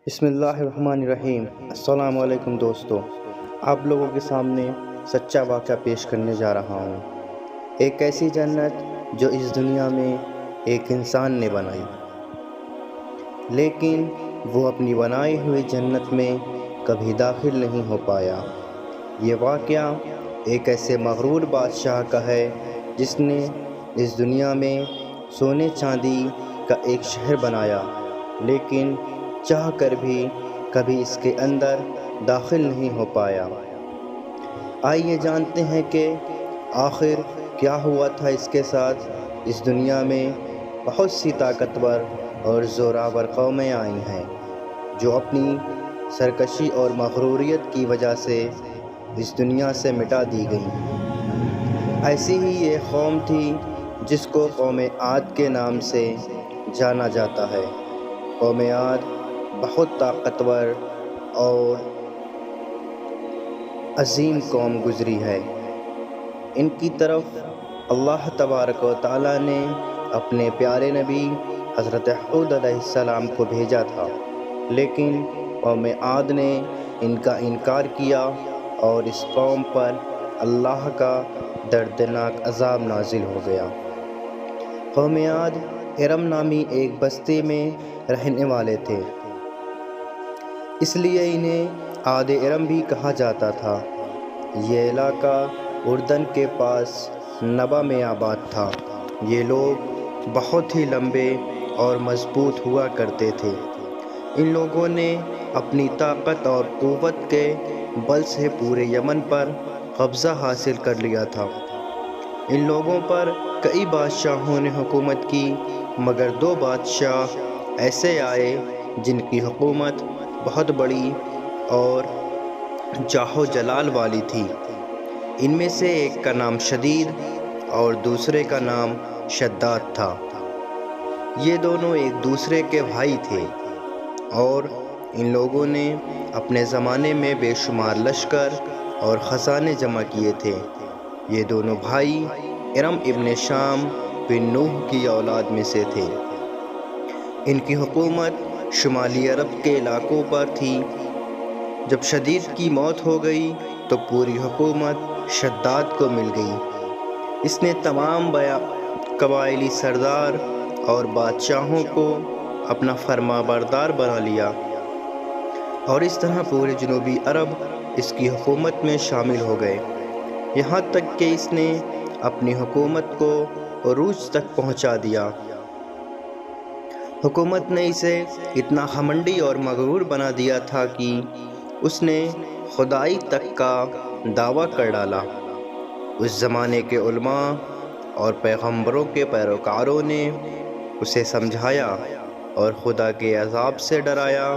بسم اللہ الرحمن الرحیم۔ السلام علیکم دوستو، آپ لوگوں کے سامنے سچا واقعہ پیش کرنے جا رہا ہوں۔ ایک ایسی جنت جو اس دنیا میں ایک انسان نے بنائی، لیکن وہ اپنی بنائی ہوئی جنت میں کبھی داخل نہیں ہو پایا۔ یہ واقعہ ایک ایسے مغرور بادشاہ کا ہے جس نے اس دنیا میں سونے چاندی کا ایک شہر بنایا، لیکن چاہ کر بھی کبھی اس کے اندر داخل نہیں ہو پایا۔ آئیے جانتے ہیں کہ آخر کیا ہوا تھا اس کے ساتھ۔ اس دنیا میں بہت سی طاقتور اور زوراور قومیں آئی ہیں جو اپنی سرکشی اور مغروریت کی وجہ سے اس دنیا سے مٹا دی گئیں۔ ایسی ہی ایک قوم تھی جس کو قوم عاد کے نام سے جانا جاتا ہے۔ قوم عاد بہت طاقتور اور عظیم قوم گزری ہے۔ ان کی طرف اللہ تبارک و تعالیٰ نے اپنے پیارے نبی حضرت ہود علیہ السلام کو بھیجا تھا، لیکن قوم عاد نے ان کا انکار کیا اور اس قوم پر اللہ کا دردناک عذاب نازل ہو گیا۔ قوم عاد ارم نامی ایک بستی میں رہنے والے تھے، اس لیے انہیں عاد ارم بھی کہا جاتا تھا۔ یہ علاقہ اردن کے پاس نبا میں آباد تھا۔ یہ لوگ بہت ہی لمبے اور مضبوط ہوا کرتے تھے۔ ان لوگوں نے اپنی طاقت اور قوت کے بل سے پورے یمن پر قبضہ حاصل کر لیا تھا۔ ان لوگوں پر کئی بادشاہوں نے حکومت کی، مگر دو بادشاہ ایسے آئے جن کی حکومت بہت بڑی اور جاہ و جلال والی تھی۔ ان میں سے ایک کا نام شدید اور دوسرے کا نام شداد تھا۔ یہ دونوں ایک دوسرے کے بھائی تھے اور ان لوگوں نے اپنے زمانے میں بے شمار لشکر اور خزانے جمع کیے تھے۔ یہ دونوں بھائی ارم ابن شام بن نوح کی اولاد میں سے تھے۔ ان کی حکومت شمالی عرب کے علاقوں پر تھی۔ جب شدید کی موت ہو گئی تو پوری حکومت شداد کو مل گئی۔ اس نے تمام قبائلی سردار اور بادشاہوں کو اپنا فرما بردار بنا لیا، اور اس طرح پورے جنوبی عرب اس کی حکومت میں شامل ہو گئے، یہاں تک کہ اس نے اپنی حکومت کو عروج تک پہنچا دیا۔ حکومت نے اسے اتنا گھمنڈی اور مغرور بنا دیا تھا کہ اس نے خدائی تک کا دعویٰ کر ڈالا۔ اس زمانے کے علماء اور پیغمبروں کے پیروکاروں نے اسے سمجھایا اور خدا کے عذاب سے ڈرایا،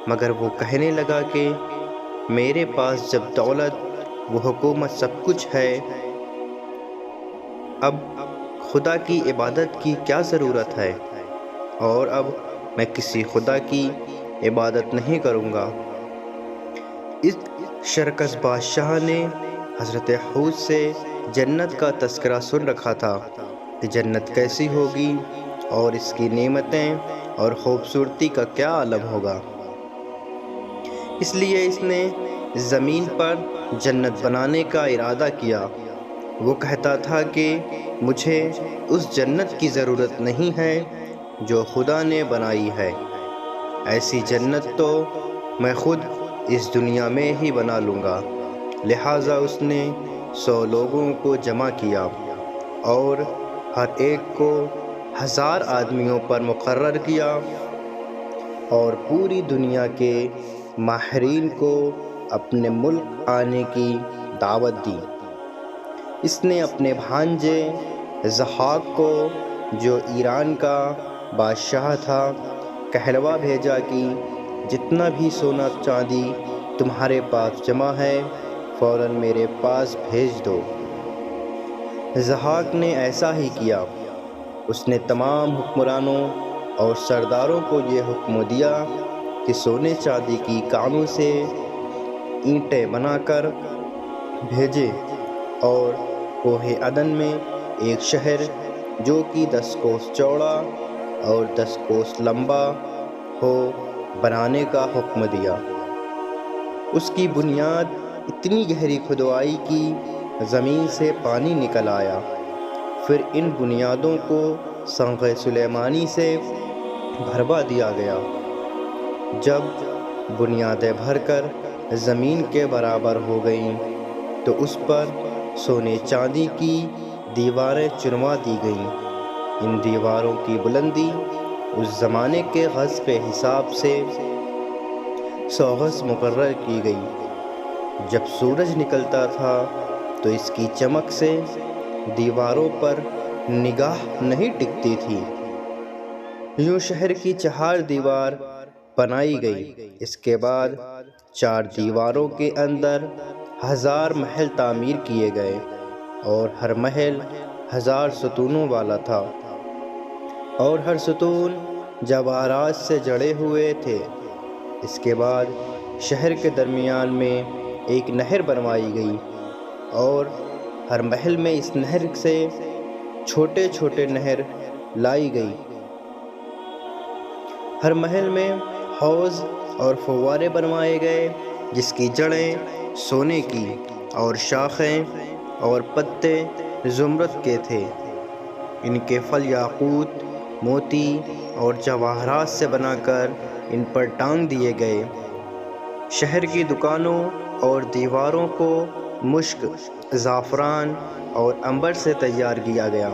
مگر وہ کہنے لگا کہ میرے پاس جب دولت و حکومت سب کچھ ہے، اب خدا کی عبادت کی کیا ضرورت ہے، اور اب میں کسی خدا کی عبادت نہیں کروں گا۔ اس شرکس بادشاہ نے حضرت ہود سے جنت کا تذکرہ سن رکھا تھا کہ جنت کیسی ہوگی اور اس کی نعمتیں اور خوبصورتی کا کیا عالم ہوگا۔ اس لیے اس نے زمین پر جنت بنانے کا ارادہ کیا۔ وہ کہتا تھا کہ مجھے اس جنت کی ضرورت نہیں ہے جو خدا نے بنائی ہے، ایسی جنت تو میں خود اس دنیا میں ہی بنا لوں گا۔ لہٰذا اس نے 100 لوگوں کو جمع کیا اور ہر ایک کو 1000 آدمیوں پر مقرر کیا، اور پوری دنیا کے ماہرین کو اپنے ملک آنے کی دعوت دی۔ اس نے اپنے بھانجے ضحاک کو، جو ایران کا بادشاہ تھا، کہلوا بھیجا کہ جتنا بھی سونا چاندی تمہارے پاس جمع ہے فوراً میرے پاس بھیج دو۔ ضحاک نے ایسا ہی کیا۔ اس نے تمام حکمرانوں اور سرداروں کو یہ حکم دیا کہ سونے چاندی کی کانوں سے اینٹیں بنا کر بھیجے، اور کوہ عدن میں ایک شہر جو کہ 10 کوس چوڑا اور 10 کوس لمبا ہو بنانے کا حکم دیا۔ اس کی بنیاد اتنی گہری کھدوائی کی زمین سے پانی نکل آیا۔ پھر ان بنیادوں کو سنگ سلیمانی سے بھروا دیا گیا۔ جب بنیادیں بھر کر زمین کے برابر ہو گئیں تو اس پر سونے چاندی کی دیواریں چنوا دی گئیں۔ ان دیواروں کی بلندی اس زمانے کے غز کے حساب سے 100 گز مقرر کی گئی۔ جب سورج نکلتا تھا تو اس کی چمک سے دیواروں پر نگاہ نہیں ٹکتی تھی۔ یوں شہر کی 4 دیوار بنائی گئی۔ اس کے بعد 4 دیواروں کے اندر 1000 محل تعمیر کیے گئے اور ہر محل 1000 ستونوں والا تھا، اور ہر ستون جواہرات سے جڑے ہوئے تھے۔ اس کے بعد شہر کے درمیان میں ایک نہر بنوائی گئی اور ہر محل میں اس نہر سے چھوٹے چھوٹے نہر لائی گئی۔ ہر محل میں حوض اور فوارے بنوائے گئے جس کی جڑیں سونے کی اور شاخیں اور پتے زمرد کے تھے۔ ان کے پھل یاقوت، موتی اور جواہرات سے بنا کر ان پر ٹانگ دیے گئے۔ شہر کی دکانوں اور دیواروں کو مشک، زعفران اور عنبر سے تیار کیا گیا۔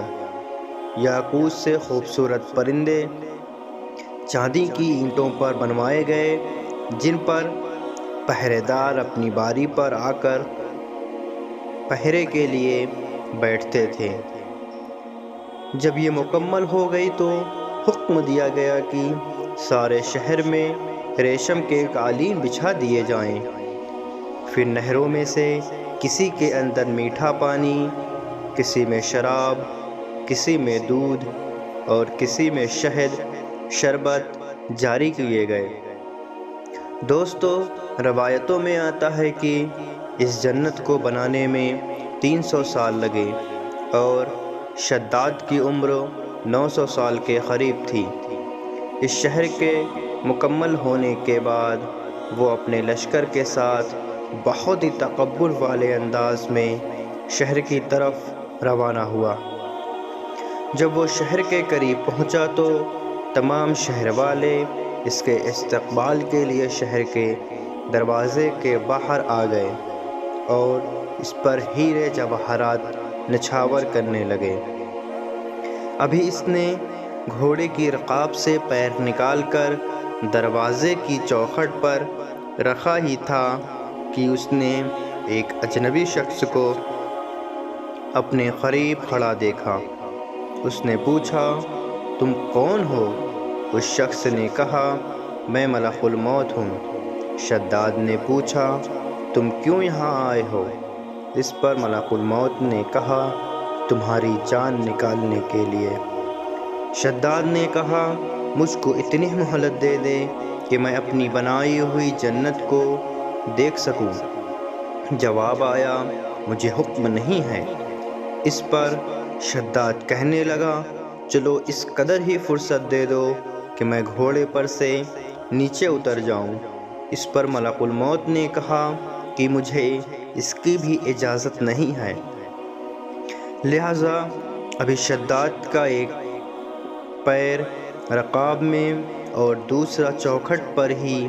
یاقوت سے خوبصورت پرندے چاندی کی اینٹوں پر بنوائے گئے جن پر پہرے دار اپنی باری پر آ کر پہرے کے لیے بیٹھتے تھے۔ جب یہ مکمل ہو گئی تو حکم دیا گیا کہ سارے شہر میں ریشم کے قالین بچھا دیے جائیں۔ پھر نہروں میں سے کسی کے اندر میٹھا پانی، کسی میں شراب، کسی میں دودھ اور کسی میں شہد، شربت جاری کیے گئے۔ دوستو، روایتوں میں آتا ہے کہ اس جنت کو بنانے میں 300 سال لگے اور شداد کی عمر 900 سال کے قریب تھی۔ اس شہر کے مکمل ہونے کے بعد وہ اپنے لشکر کے ساتھ بہت ہی تکبر والے انداز میں شہر کی طرف روانہ ہوا۔ جب وہ شہر کے قریب پہنچا تو تمام شہر والے اس کے استقبال کے لیے شہر کے دروازے کے باہر آ گئے اور اس پر ہیرے جواہرات نچھاور کرنے لگے۔ ابھی اس نے گھوڑے کی رکاب سے پیر نکال کر دروازے کی چوکھٹ پر رکھا ہی تھا کہ اس نے ایک اجنبی شخص کو اپنے قریب کھڑا دیکھا۔ اس نے پوچھا، تم کون ہو؟ اس شخص نے کہا، میں ملک الموت ہوں۔ شداد نے پوچھا، تم کیوں یہاں آئے ہو؟ اس پر ملک الموت نے کہا، تمہاری جان نکالنے کے لیے۔ شداد نے کہا، مجھ کو اتنی مہلت دے دے کہ میں اپنی بنائی ہوئی جنت کو دیکھ سکوں۔ جواب آیا، مجھے حکم نہیں ہے۔ اس پر شداد کہنے لگا، چلو اس قدر ہی فرصت دے دو کہ میں گھوڑے پر سے نیچے اتر جاؤں۔ اس پر ملک الموت نے کہا کہ مجھے اس کی بھی اجازت نہیں ہے۔ لہٰذا ابھی شداد کا ایک پیر رکاب میں اور دوسرا چوکھٹ پر ہی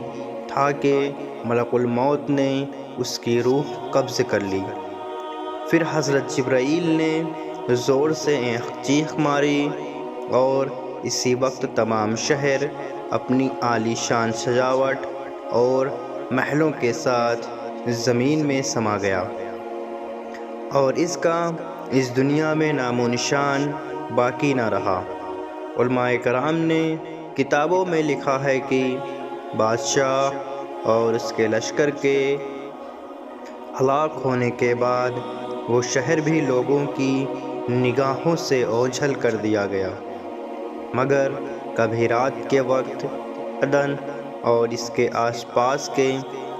تھا کہ ملک الموت نے اس کی روح قبض کر لی۔ پھر حضرت جبرائیل نے زور سے ایک چیخ ماری اور اسی وقت تمام شہر اپنی عالی شان سجاوٹ اور محلوں کے ساتھ زمین میں سما گیا، اور اس کا اس دنیا میں نام و نشان باقی نہ رہا۔ علماء کرام نے کتابوں میں لکھا ہے کہ بادشاہ اور اس کے لشکر کے ہلاک ہونے کے بعد وہ شہر بھی لوگوں کی نگاہوں سے اوجھل کر دیا گیا، مگر کبھی رات کے وقت عدن اور اس کے آس پاس کے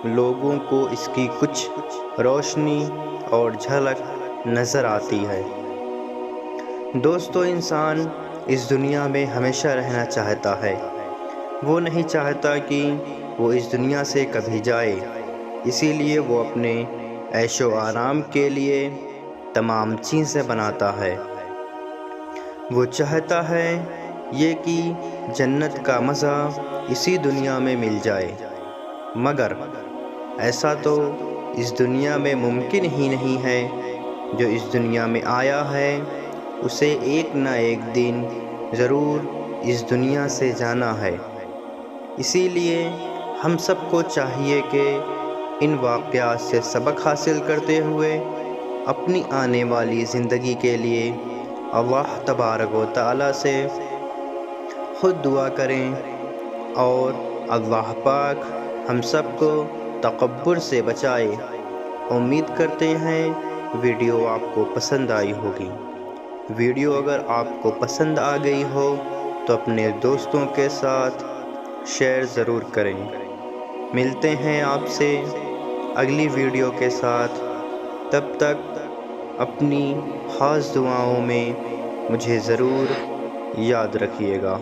لوگوں کو اس کی کچھ روشنی اور جھلک نظر آتی ہے۔ دوستو، انسان اس دنیا میں ہمیشہ رہنا چاہتا ہے، وہ نہیں چاہتا کہ وہ اس دنیا سے کبھی جائے، اسی لیے وہ اپنے عیش و آرام کے لیے تمام چیزیں بناتا ہے۔ وہ چاہتا ہے یہ کہ جنت کا مزہ اسی دنیا میں مل جائے، مگر ایسا تو اس دنیا میں ممکن ہی نہیں ہے۔ جو اس دنیا میں آیا ہے اسے ایک نہ ایک دن ضرور اس دنیا سے جانا ہے۔ اسی لیے ہم سب کو چاہیے کہ ان واقعات سے سبق حاصل کرتے ہوئے اپنی آنے والی زندگی کے لیے اللہ تبارک و تعالیٰ سے خود دعا کریں، اور اللہ پاک ہم سب کو تکبر سے بچائے۔ امید کرتے ہیں ویڈیو آپ کو پسند آئی ہوگی۔ ویڈیو اگر آپ کو پسند آ گئی ہو تو اپنے دوستوں کے ساتھ شیئر ضرور کریں۔ ملتے ہیں آپ سے اگلی ویڈیو کے ساتھ، تب تک اپنی خاص دعاؤں میں مجھے ضرور یاد رکھیے گا۔